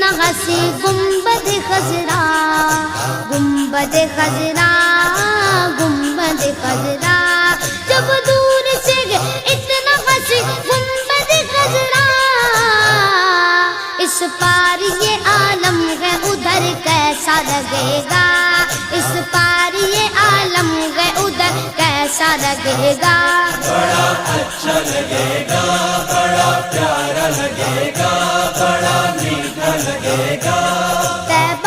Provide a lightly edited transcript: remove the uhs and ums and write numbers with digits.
इतना हसी गुंबद खजरा, गुंबद खजरा, गुंबद खजरा। जब दूर से इतना हसी गुंबद खजरा, इस पार ये आलम है उधर कैसा लगेगा, इस पार ये आलम है उधर कैसा लगेगा। बड़ा अच्छा लगेगा, बड़ा प्यारा लगेगा, बड़ा मीठा लगेगा।